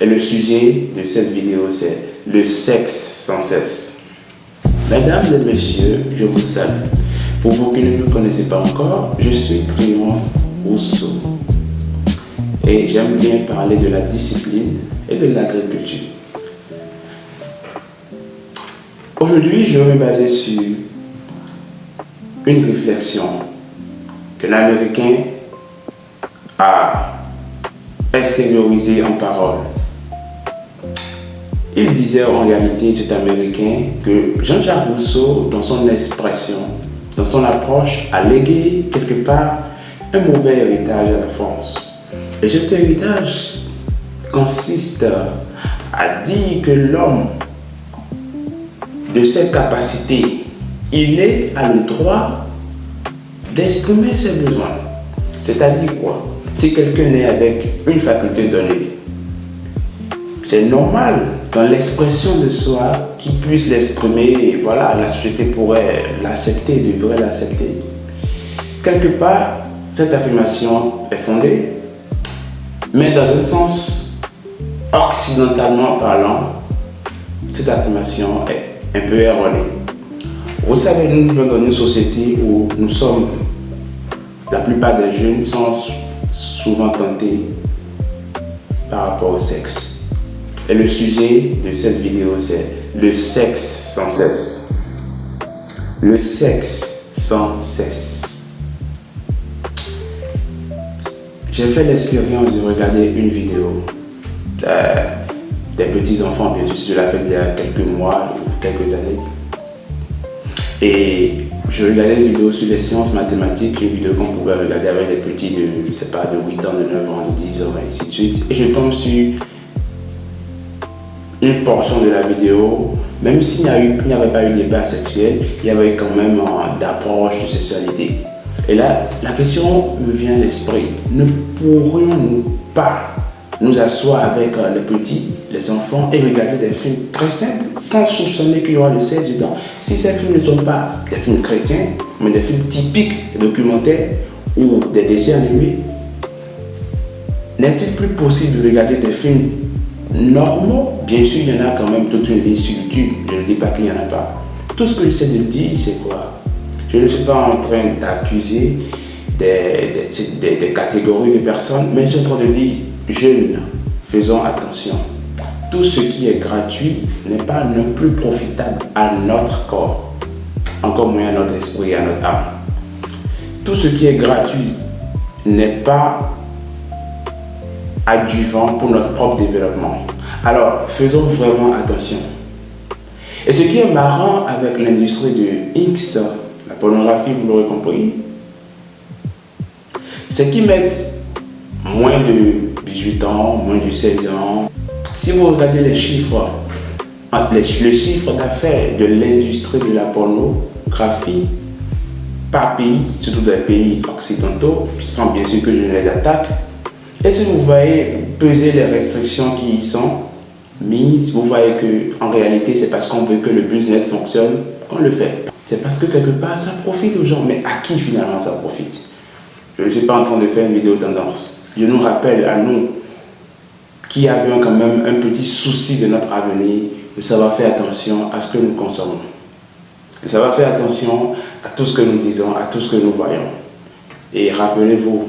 Et le sujet de cette vidéo, c'est le sexe sans cesse. Mesdames et messieurs, je vous salue. Pour vous qui ne me connaissez pas encore, je suis Triomphe Rousseau. Et j'aime bien parler de la discipline et de l'agriculture. Aujourd'hui, je vais me baser sur une réflexion que l'Américain a extériorisée en parole. Il disait en réalité, cet Américain, que Jean-Jacques Rousseau, dans son expression, dans son approche, a légué quelque part un mauvais héritage à la France. Et cet héritage consiste à dire que l'homme, de ses capacités, il a le droit d'exprimer ses besoins. C'est-à-dire quoi? Si quelqu'un est avec une faculté donnée, c'est normal dans l'expression de soi qu'il puisse l'exprimer, et voilà, la société pourrait l'accepter, devrait l'accepter. Quelque part, cette affirmation est fondée, mais dans un sens occidentalement parlant, cette affirmation est un peu erronée. Vous savez, nous vivons dans une société où nous sommes, la plupart des jeunes sont souvent tentés par rapport au sexe. Et le sujet de cette vidéo, c'est le sexe sans cesse. Le sexe sans cesse. J'ai fait l'expérience de regarder une vidéo des petits enfants, bien sûr, je l'ai fait il y a quelques mois ou quelques années. Et je regardais une vidéo sur les sciences mathématiques, une vidéo qu'on pouvait regarder avec des petits de, je sais pas, de 8 ans, de 9 ans, de 10 ans, et ainsi de suite. Et je tombe sur une portion de la vidéo, même s'il n'y avait pas eu de débat sexuel, il y avait quand même d'approche de sexualité. Et là, la question me vient à l'esprit. Ne pourrions-nous pas nous asseoir avec les petits, les enfants, et regarder des films très simples, sans soupçonner qu'il y aura le sexe dedans? Si ces films ne sont pas des films chrétiens, mais des films typiques, documentaires, ou des dessins animés, n'est-il plus possible de regarder des films normaux? Bien sûr, il y en a quand même toute une liste sur YouTube. Je ne dis pas qu'il n'y en a pas. Tout ce que j'essaie de dire, c'est quoi? Je ne suis pas en train d'accuser des catégories de personnes, mais je suis en train de dire, jeunes, faisons attention. Tout ce qui est gratuit n'est pas non plus profitable à notre corps, encore moins à notre esprit et à notre âme. Tout ce qui est gratuit n'est pas adjuvant pour notre propre développement. Alors, faisons vraiment attention. Et ce qui est marrant avec l'industrie de X, la pornographie, vous l'aurez compris, c'est qu'ils mettent moins de 18 ans, moins de 16 ans. Si vous regardez les chiffres, le chiffre d'affaires de l'industrie de la pornographie par pays, surtout dans les pays occidentaux, sans bien sûr que je ne les attaque, et si vous voyez peser les restrictions qui y sont mises, vous voyez qu'en réalité, c'est parce qu'on veut que le business fonctionne qu'on le fait. C'est parce que quelque part, ça profite aux gens. Mais à qui finalement ça profite? Je ne suis pas en train de faire une vidéo tendance. Je nous rappelle à nous qui avions quand même un petit souci de notre avenir, de savoir faire attention à ce que nous consommons. De savoir faire attention à tout ce que nous disons, à tout ce que nous voyons. Et rappelez-vous,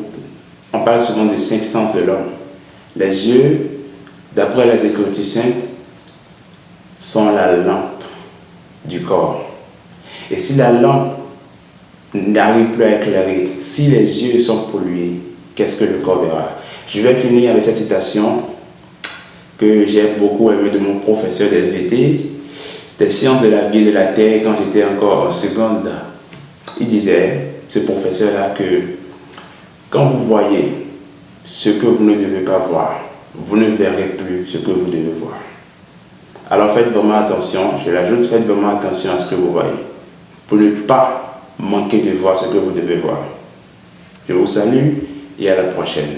on parle souvent des 5 sens de l'homme. Les yeux, d'après les Écritures saintes, sont la lampe du corps. Et si la lampe n'arrive plus à éclairer, si les yeux sont pollués, qu'est-ce que le corps verra? Je vais finir avec cette citation que j'ai beaucoup aimée de mon professeur d'SVT, des sciences de la vie et de la terre, quand j'étais encore en seconde. Il disait, ce professeur-là, que quand vous voyez ce que vous ne devez pas voir, vous ne verrez plus ce que vous devez voir. Alors faites vraiment attention, je l'ajoute, faites vraiment attention à ce que vous voyez, pour ne pas manquer de voir ce que vous devez voir. Je vous salue et à la prochaine.